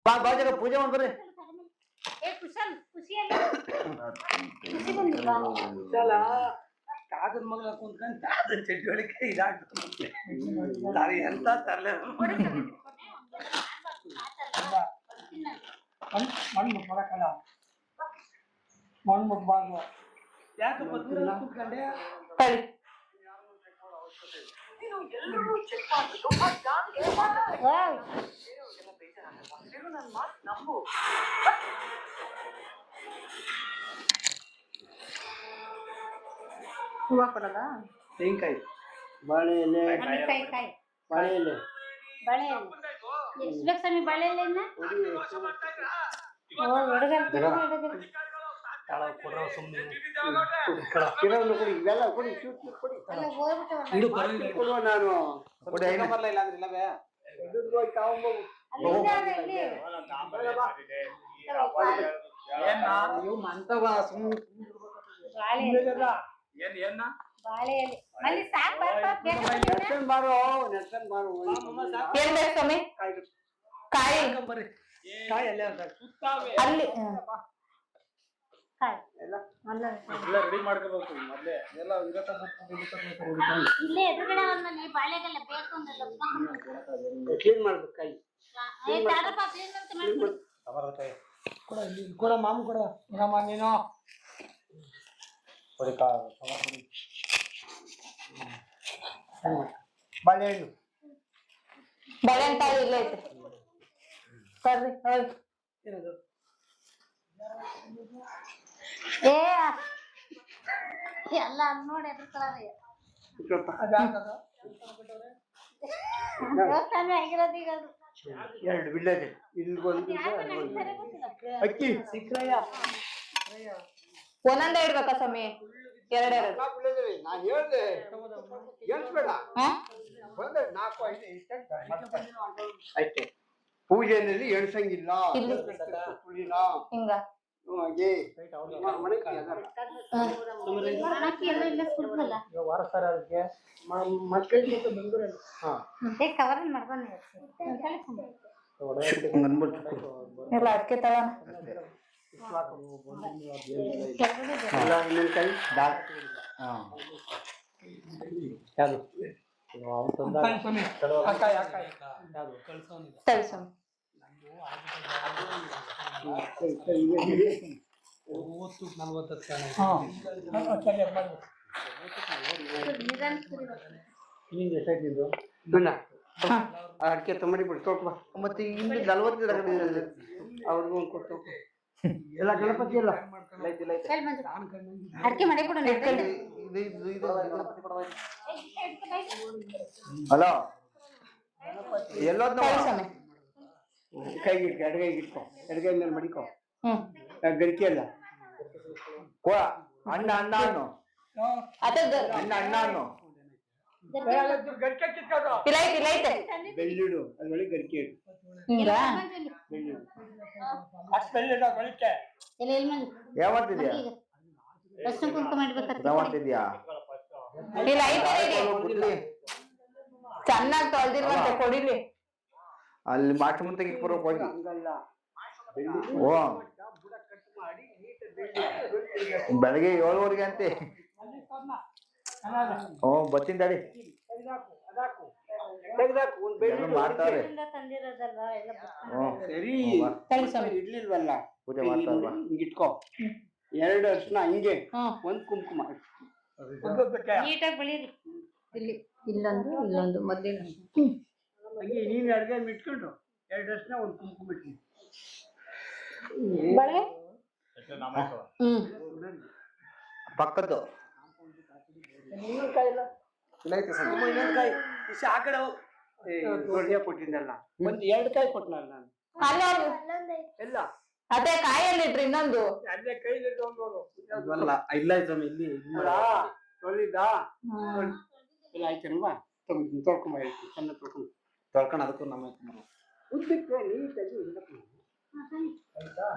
ಬಾ ಬಾಜಾಗ ಪೂಜೆ ಮಾಡ್ಬರ್ರಿ. ಏ ಕುಶಲ್ ಖುಷಿಯಲ್ಲಿ ಖುಷಿ ಬಂದಿಲ್ವಾ? ಕುಶಲ ಕಾಗದ ಮಗಳ ಕುಂತ್ಕೊಂಡು ಕಾಗದ ಚಡ್ಡಿಯೊಳಗೆ ಇದಾಗ್ತದೆ. ತಾವು ಎಂತ ತರಲೆ ಮಣ್ಣು ಕೊಡಕಲ್ಲ, ಮಣ್ಣು ಬಾರ್ದು ಯಾಕಪ್ಪ ದೂರ ಕೂತ್ಕೊಂಡೆ? ಎಲ್ಲರೂ ಚೆಕ್ ಮಾಡ್ಬಿಟ್ಟು ನನ್ನ ಮಾತು ನಂಬು. ಹೂವ ಕೊಡೋದಾ? ತೆಂಗಿನಕಾಯಿ, ಬಾಳೆ ಎಲೆ, ಬಾಳೆ ಎಲೆ, ಬಾಳೆ ಎಲೆ ಎಷ್ಟು ಬೇಕು ಸ್ವಾಮಿ? ಬಾಳೆ ಎಲೆ ಇನ್ನ ನಾನು ಬಾಳೆ ಎಲೆ ಮಲ್ಲಿ ಸಾಕು ಬಾರೋ ನೆಡ್ಸ್ಕೊಂಡ್ ಬಾರೋ. ಏನ್ ಬೇಕು ಸ್ವಾಮಿ? ಕಾಯಿ ಕಾಯಿ ಅಲ್ಲೇ ಅಲ್ಲಿ ರೆಡಿ ಮಾಡ್ಕೋಬೇಕು ಮೊದ್ಲೇ. ಎಲ್ಲ ಇಲ್ಲೇ ಎದುರುಗಡೆ ಒಂದಲ್ಲಿ ಬಾಳೆಗೆಲ್ಲ ಬೇಕು ಅಂದ್ರಲ್ಲ ಕ್ಲೀನ್ ಮಾಡ್ಬೇಕು ಕಾಯಿ. ತಾರಪ್ಪ ಕ್ಲೀನ್ ಅಂತ ಮಾಡ್ಬಿಡಿ. ಕೂಡ ಮಾಮ ಕೂಡ ನೀನು ಬಾಳೆಹಣ್ಣು ಬಾಳೆಹಣ್ಣು ಇಲ್ಲೇ ಐತೆ ಬರ್ರಿ. ಏನದು? ಏ ಎಲ್ಲ ನೋಡಿ ಎದುರ್ಕೊಳ್ಳೋದು ದೇವಸ್ಥಾನ ಆಗಿರೋದು ಈಗ ಅದು. ಎರಡು ಬಿಲ್ಲದೆ ಇಲ್ಗೊಂದು ಅಕ್ಕಿ ಸಿಕ್ಕರಯ್ಯ ಒಂದೊಂದೇ ಇಡ್ಬೇಕಾ ಸ್ವಾಮಿ? ಎರಡೆರಡು ನಾನು ಹೇಳ್ದೆ ಹೇಳ್ಸ್ಬೇಡ. ನಾಲ್ಕು ಐದು ಅಷ್ಟೇ. ಪೂಜೆಯಲ್ಲಿ ಎಳ್ಸಂಗಿಲ್ಲ ಹಿಂಗ ಮಣಕ್ಕಿ ಎಲ್ಲ ಇಲ್ಲ ಸುಡ್ದಲ್ಲ ಮತ್ತೆ ಕವರ್ ಮಾಡ್ಕೊಂಡು ಎಲ್ಲ ಅಡ್ಕೆ ತಗೋಣ. ಸರಿ ಸ್ವಾಮಿ. ಅಡಿಕೆ ತೊಂಬರಿ ಬಿಡ್ತೋಕ ಮತ್ತೆ ಇಲ್ಲಿ 40 ಅವ್ರಿಗೂ ಒಂದು ಕೊಟ್ಟು ಎಲ್ಲ ಗಣಪತಿ ಎಲ್ಲ ಅಡಿಕೆ ಮಾಡಿ ಕೊಡು. ಹಲೋ ಎಲ್ಲೋದ್ ಕೈಗೆ ಎಡಗೈಗೆ ಇಟ್ಕೊ, ಎಡಗೈ ಮೇಲೆ ಮಡಿಕೊ. ಗರಿಕೆ ಅಲ್ಲ ಅಣ್ಣ ಅಣ್ಣ ಅನ್ನು ಅಣ್ಣ ಅಣ್ಣ ಅನ್ನು ಬೆಳ್ಳುಡು ಅದ್ರೊಳಗೆ ಗರಿಕೆ ಇಡು. ಯಾವತ್ತಿದ್ಯಾ ಯಾವತ್ತಿದ್ಯಾ ಚೆನ್ನಾಗಿ ತೊಳ್ದಿರುವಂತೆ ಕೊಡಿಲಿ. ಅಲ್ಲಿ ಮಾಟ ಮುಂತೆಗೆ ಬರೋಕ್ ಹೋಗಿ ಓ ಬೆಳಗ್ಗೆ 7:00 ಅಂತೆ. ಓ ಬರ್ತೀನಿ ದಾಡಿ ಮಾಡ್ತಾರೆ. ಇಡ್ಲಿಲ್ವಲ್ಲ ಪೂಜೆ ಮಾಡ್ತಾರಲ್ವಾ? ಹಿಂಗಿಟ್ಕೊ. 2 ಅರ್ಶಿನ ಹಿಂಗೆ, 1 ಕುಂಕುಮ ನೀಟಾಗಿ ಬೆಳೀರಿ. ಇಲ್ಲಿ ಇಲ್ಲೊಂದು ಮೊದಲಿನ ಹಂಗೆ ನೀನು ಅಡ್ಗೆ ಇಟ್ಕೊಂಡು 2 ಅರ್ಶಿನ 1 ಕುಂಕುಮ ಇಟ್ಟಿ. ಪಕ್ಕದ್ದು ಇನ್ನೊಂದ್ಕಾಯಿ ಇಲ್ಲ ಇನ್ನೊಂದ್ಕಾಯಿ ಆ ಕಡೆ ಕೊಟ್ಟಿದ್ದಲ್ಲ. 2 ಕಾಯಿ ಕೊಟ್ಟನಲ್ಲ ನಾನು. ಎಲ್ಲ ಅದೇ ಕಾಯಲ್ಲಿ ಇಟ್ರಿ ಇನ್ನೊಂದು ಅಲ್ಲೇ ಕೈಲಿ ಇಲ್ಲ ಸ್ವಾಮಿ. ಇಲ್ಲಿ ತೊಳಿದ ಇಲ್ಲ ಆಯ್ತಲ್ವಾ? ತೊಳ್ಕೊಂಬ ಹೇಳ್ತೀನಿ, ಚೆನ್ನಾಗಿ ತೊಳ್ಕೊಂಡು ಅದಕ್ಕೂ ನಮ್ಮ ಉದ್ದಕ್ಕೆ ನೀಟಾಗಿ ಆಯ್ತಾ?